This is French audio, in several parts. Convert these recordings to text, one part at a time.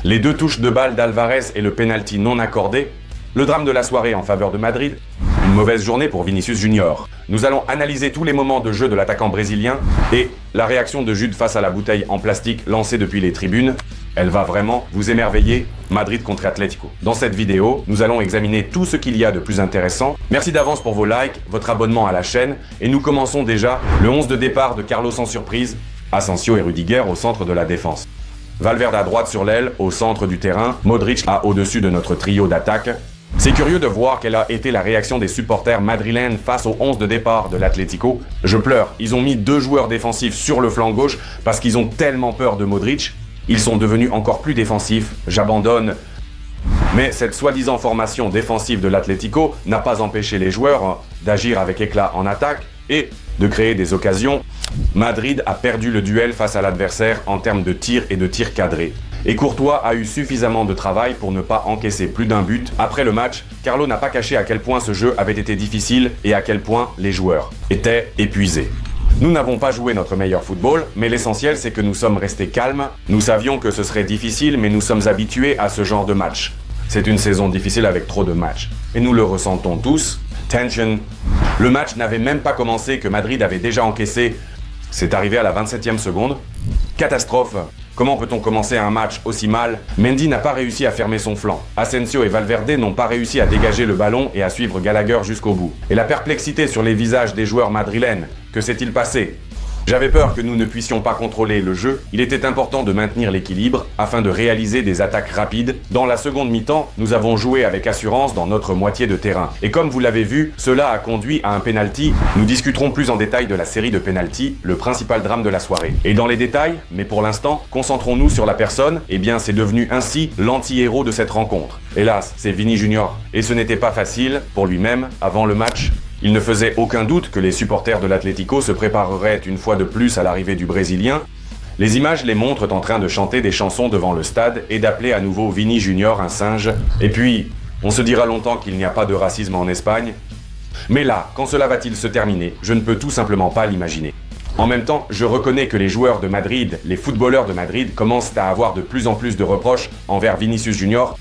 Les 2 touches de balle d'Alvarez et le penalty non accordé, le drame de la soirée en faveur de Madrid, une mauvaise journée pour Vinicius Junior. Nous allons analyser tous les moments de jeu de l'attaquant brésilien et la réaction de Jude face à la bouteille en plastique lancée depuis les tribunes. Elle va vraiment vous émerveiller, Madrid contre Atlético. Dans cette vidéo, nous allons examiner tout ce qu'il y a de plus intéressant. Merci d'avance pour vos likes, votre abonnement à la chaîne, et nous commençons déjà le 11 de départ de Carlos sans surprise, Asensio et Rudiger au centre de la défense. Valverde à droite sur l'aile, au centre du terrain, Modric à au-dessus de notre trio d'attaque. C'est curieux de voir quelle a été la réaction des supporters madrilènes face au 11 de départ de l'Atlético. Je pleure, ils ont mis 2 joueurs défensifs sur le flanc gauche parce qu'ils ont tellement peur de Modric. Ils sont devenus encore plus défensifs, j'abandonne. Mais cette soi-disant formation défensive de l'Atlético n'a pas empêché les joueurs d'agir avec éclat en attaque et de créer des occasions. Madrid a perdu le duel face à l'adversaire en termes de tirs et de tirs cadrés. Et Courtois a eu suffisamment de travail pour ne pas encaisser plus d'un but. Après le match, Carlo n'a pas caché à quel point ce jeu avait été difficile et à quel point les joueurs étaient épuisés. Nous n'avons pas joué notre meilleur football, mais l'essentiel c'est que nous sommes restés calmes. Nous savions que ce serait difficile, mais nous sommes habitués à ce genre de match. C'est une saison difficile avec trop de matchs. Et nous le ressentons tous. Tension. Le match n'avait même pas commencé que Madrid avait déjà encaissé. C'est arrivé à la 27e seconde. Catastrophe. Comment peut-on commencer un match aussi mal? Mendy n'a pas réussi à fermer son flanc. Asensio et Valverde n'ont pas réussi à dégager le ballon et à suivre Gallagher jusqu'au bout. Et la perplexité sur les visages des joueurs madrilènes. Que s'est-il passé? J'avais peur que nous ne puissions pas contrôler le jeu. Il était important de maintenir l'équilibre afin de réaliser des attaques rapides. Dans la seconde mi-temps, nous avons joué avec assurance dans notre moitié de terrain. Et comme vous l'avez vu, cela a conduit à un penalty. Nous discuterons plus en détail de la série de penalty, le principal drame de la soirée. Et dans les détails, mais pour l'instant, concentrons-nous sur la personne. Eh bien, c'est devenu ainsi l'anti-héros de cette rencontre. Hélas, c'est Vini Junior. Et ce n'était pas facile pour lui-même avant le match. Il ne faisait aucun doute que les supporters de l'Atlético se prépareraient une fois de plus à l'arrivée du Brésilien. Les images les montrent en train de chanter des chansons devant le stade et d'appeler à nouveau Vini Junior un singe. Et puis, on se dira longtemps qu'il n'y a pas de racisme en Espagne. Mais là, quand cela va-t-il se terminer? Je ne peux tout simplement pas l'imaginer. En même temps, je reconnais que les joueurs de Madrid, les footballeurs de Madrid, commencent à avoir de plus en plus de reproches envers Vinicius Junior.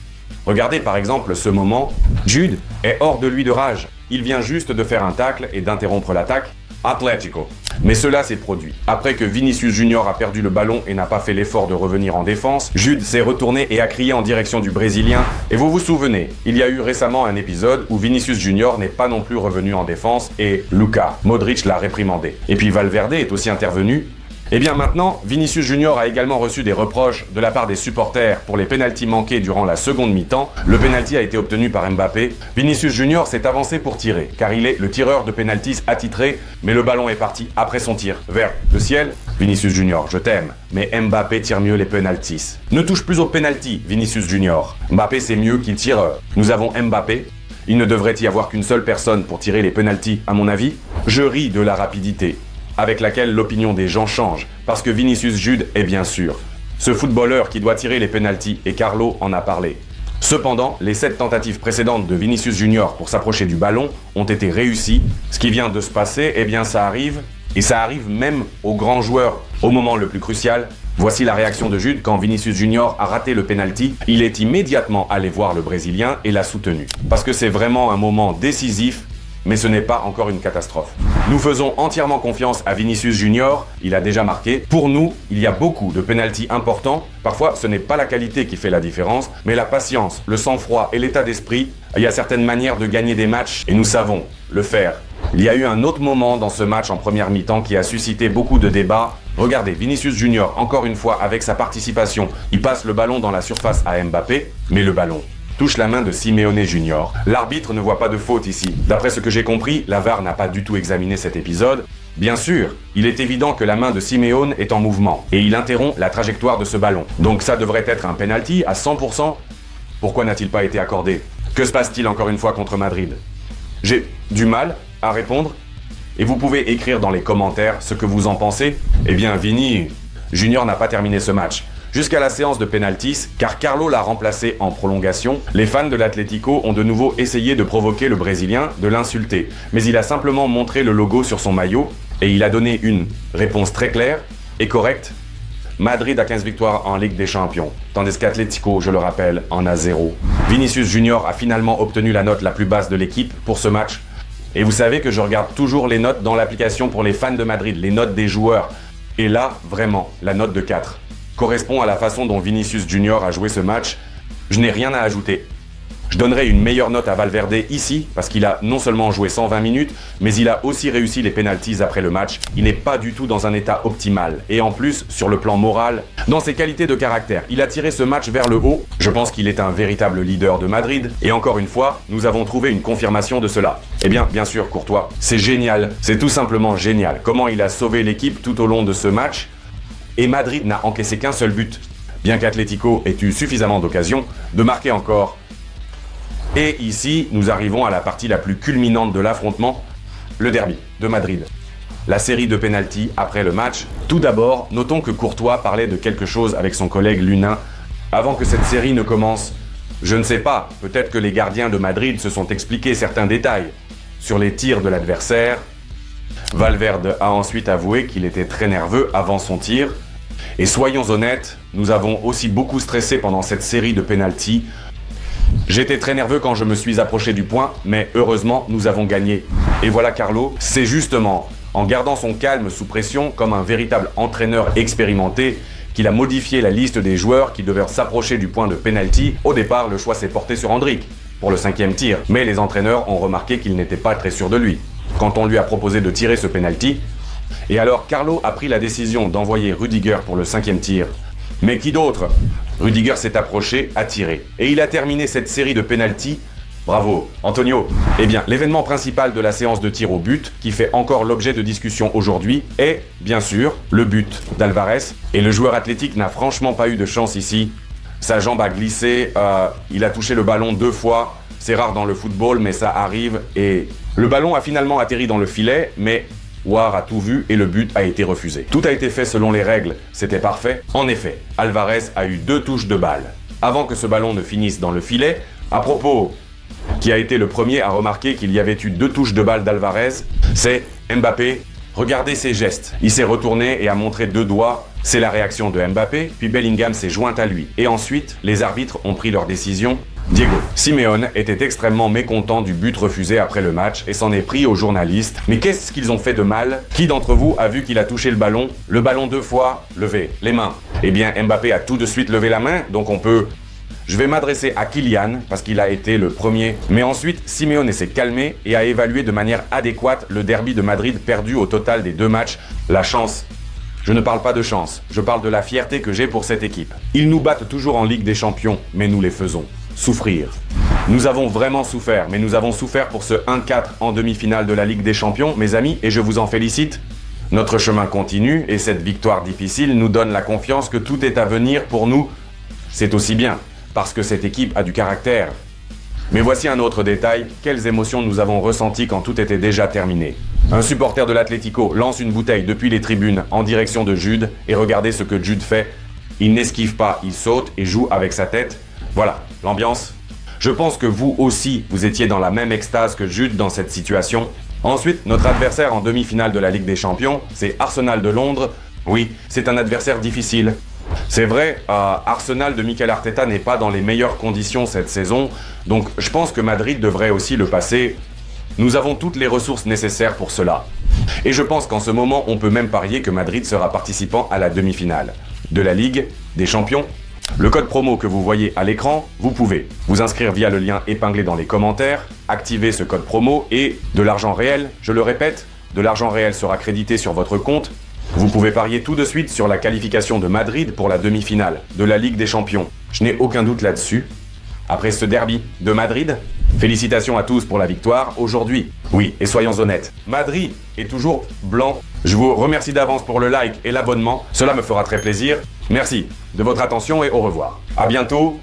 Regardez par exemple ce moment, Jude est hors de lui de rage. Il vient juste de faire un tacle et d'interrompre l'attaque. Atlético. Mais cela s'est produit. Après que Vinicius Junior a perdu le ballon et n'a pas fait l'effort de revenir en défense, Jude s'est retourné et a crié en direction du Brésilien. Et vous vous souvenez, il y a eu récemment un épisode où Vinicius Junior n'est pas non plus revenu en défense et Luka Modric l'a réprimandé. Et puis Valverde est aussi intervenu. Et bien maintenant, Vinicius Junior a également reçu des reproches de la part des supporters pour les pénaltys manqués durant la seconde mi-temps. Le pénalty a été obtenu par Mbappé. Vinicius Junior s'est avancé pour tirer, car il est le tireur de pénaltys attitré, mais le ballon est parti après son tir vers le ciel. Vinicius Junior, je t'aime, mais Mbappé tire mieux les pénaltys. Ne touche plus au pénalty, Vinicius Junior. Mbappé c'est mieux qu'il tireur. Nous avons Mbappé. Il ne devrait y avoir qu'une seule personne pour tirer les pénaltys, à mon avis. Je ris de la rapidité avec laquelle l'opinion des gens change, parce que Vinicius Jude est bien sûr ce footballeur qui doit tirer les pénaltys et Carlo en a parlé. Cependant, les 7 tentatives précédentes de Vinicius Junior pour s'approcher du ballon ont été réussies. Ce qui vient de se passer, eh bien ça arrive, et ça arrive même aux grands joueurs au moment le plus crucial. Voici la réaction de Jude quand Vinicius Junior a raté le penalty. Il est immédiatement allé voir le Brésilien et l'a soutenu. Parce que c'est vraiment un moment décisif, mais ce n'est pas encore une catastrophe. Nous faisons entièrement confiance à Vinicius Junior, il a déjà marqué. Pour nous, il y a beaucoup de pénaltys importants. Parfois, ce n'est pas la qualité qui fait la différence, mais la patience, le sang-froid et l'état d'esprit. Il y a certaines manières de gagner des matchs et nous savons le faire. Il y a eu un autre moment dans ce match en première mi-temps qui a suscité beaucoup de débats. Regardez, Vinicius Junior, encore une fois, avec sa participation, il passe le ballon dans la surface à Mbappé, mais le ballon touche la main de Simeone Junior. L'arbitre ne voit pas de faute ici. D'après ce que j'ai compris, la VAR n'a pas du tout examiné cet épisode. Bien sûr, il est évident que la main de Simeone est en mouvement et il interrompt la trajectoire de ce ballon. Donc ça devrait être un penalty à 100%. Pourquoi n'a-t-il pas été accordé? Que se passe-t-il encore une fois contre Madrid? J'ai du mal à répondre et vous pouvez écrire dans les commentaires ce que vous en pensez. Eh bien, Vini Junior n'a pas terminé ce match. Jusqu'à la séance de penalties, car Carlo l'a remplacé en prolongation, les fans de l'Atlético ont de nouveau essayé de provoquer le Brésilien, de l'insulter. Mais il a simplement montré le logo sur son maillot et il a donné une réponse très claire et correcte. Madrid a 15 victoires en Ligue des Champions, tandis qu'Atlético, je le rappelle, en a 0. Vinicius Junior a finalement obtenu la note la plus basse de l'équipe pour ce match. Et vous savez que je regarde toujours les notes dans l'application pour les fans de Madrid, les notes des joueurs. Et là, vraiment, la note de 4 correspond à la façon dont Vinicius Junior a joué ce match. Je n'ai rien à ajouter. Je donnerai une meilleure note à Valverde ici, parce qu'il a non seulement joué 120 minutes, mais il a aussi réussi les pénaltys après le match. Il n'est pas du tout dans un état optimal. Et en plus, sur le plan moral, dans ses qualités de caractère, il a tiré ce match vers le haut. Je pense qu'il est un véritable leader de Madrid. Et encore une fois, nous avons trouvé une confirmation de cela. Eh bien sûr, Courtois, c'est génial. C'est tout simplement génial. Comment il a sauvé l'équipe tout au long de ce match. Et Madrid n'a encaissé qu'un seul but, bien qu'Atlético ait eu suffisamment d'occasions de marquer encore. Et ici, nous arrivons à la partie la plus culminante de l'affrontement, le derby de Madrid. La série de pénaltys après le match. Tout d'abord, notons que Courtois parlait de quelque chose avec son collègue Lunin avant que cette série ne commence. Je ne sais pas, peut-être que les gardiens de Madrid se sont expliqués certains détails sur les tirs de l'adversaire. Valverde a ensuite avoué qu'il était très nerveux avant son tir. Et soyons honnêtes, nous avons aussi beaucoup stressé pendant cette série de pénaltys. J'étais très nerveux quand je me suis approché du point, mais heureusement, nous avons gagné. Et voilà Carlo, c'est justement en gardant son calme sous pression comme un véritable entraîneur expérimenté qu'il a modifié la liste des joueurs qui devaient s'approcher du point de pénalty. Au départ, le choix s'est porté sur Endrick pour le 5e tir, mais les entraîneurs ont remarqué qu'il n'était pas très sûr de lui quand on lui a proposé de tirer ce pénalty. Et alors Carlo a pris la décision d'envoyer Rudiger pour le 5e tir. Mais qui d'autre? Rudiger s'est approché, a tiré. Et il a terminé cette série de pénaltys. Bravo, Antonio. Eh bien, l'événement principal de la séance de tir au but, qui fait encore l'objet de discussion aujourd'hui, est, bien sûr, le but d'Alvarez. Et le joueur athlétique n'a franchement pas eu de chance ici. Sa jambe a glissé, il a touché le ballon 2 fois. C'est rare dans le football, mais ça arrive. Et le ballon a finalement atterri dans le filet, mais War a tout vu et le but a été refusé. Tout a été fait selon les règles, c'était parfait. En effet, Alvarez a eu 2 touches de balle avant que ce ballon ne finisse dans le filet. À propos, qui a été le premier à remarquer qu'il y avait eu 2 touches de balle d'Alvarez, c'est Mbappé. Regardez ses gestes. Il s'est retourné et a montré 2 doigts. C'est la réaction de Mbappé, puis Bellingham s'est joint à lui. Et ensuite, les arbitres ont pris leur décision. Diego Simeone était extrêmement mécontent du but refusé après le match et s'en est pris aux journalistes. Mais qu'est-ce qu'ils ont fait de mal? Qui d'entre vous a vu qu'il a touché le ballon 2 fois, levé les mains? Eh bien, Mbappé a tout de suite levé la main, donc on peut... Je vais m'adresser à Kylian parce qu'il a été le premier. Mais ensuite, Simeone s'est calmé et a évalué de manière adéquate le derby de Madrid perdu au total des 2 matchs. La chance. Je ne parle pas de chance, je parle de la fierté que j'ai pour cette équipe. Ils nous battent toujours en Ligue des Champions, mais nous les faisons souffrir. Nous avons vraiment souffert, mais nous avons souffert pour ce 1-4 en demi-finale de la Ligue des Champions, mes amis, et je vous en félicite. Notre chemin continue, et cette victoire difficile nous donne la confiance que tout est à venir pour nous. C'est aussi bien, parce que cette équipe a du caractère. Mais voici un autre détail, quelles émotions nous avons ressenties quand tout était déjà terminé. Un supporter de l'Atlético lance une bouteille depuis les tribunes en direction de Jude, et regardez ce que Jude fait. Il n'esquive pas, il saute et joue avec sa tête. Voilà, l'ambiance. Je pense que vous aussi, vous étiez dans la même extase que Jude dans cette situation. Ensuite, notre adversaire en demi-finale de la Ligue des Champions, c'est Arsenal de Londres. Oui, c'est un adversaire difficile. C'est vrai, Arsenal de Mikel Arteta n'est pas dans les meilleures conditions cette saison, donc je pense que Madrid devrait aussi le passer. Nous avons toutes les ressources nécessaires pour cela. Et je pense qu'en ce moment, on peut même parier que Madrid sera participant à la demi-finale de la Ligue des Champions. Le code promo que vous voyez à l'écran, vous pouvez vous inscrire via le lien épinglé dans les commentaires, activer ce code promo et de l'argent réel, je le répète, de l'argent réel sera crédité sur votre compte. Vous pouvez parier tout de suite sur la qualification de Madrid pour la demi-finale de la Ligue des Champions. Je n'ai aucun doute là-dessus. Après ce derby de Madrid, félicitations à tous pour la victoire aujourd'hui. Oui, et soyons honnêtes, Madrid est toujours blanc. Je vous remercie d'avance pour le like et l'abonnement, cela me fera très plaisir. Merci de votre attention et au revoir. À bientôt.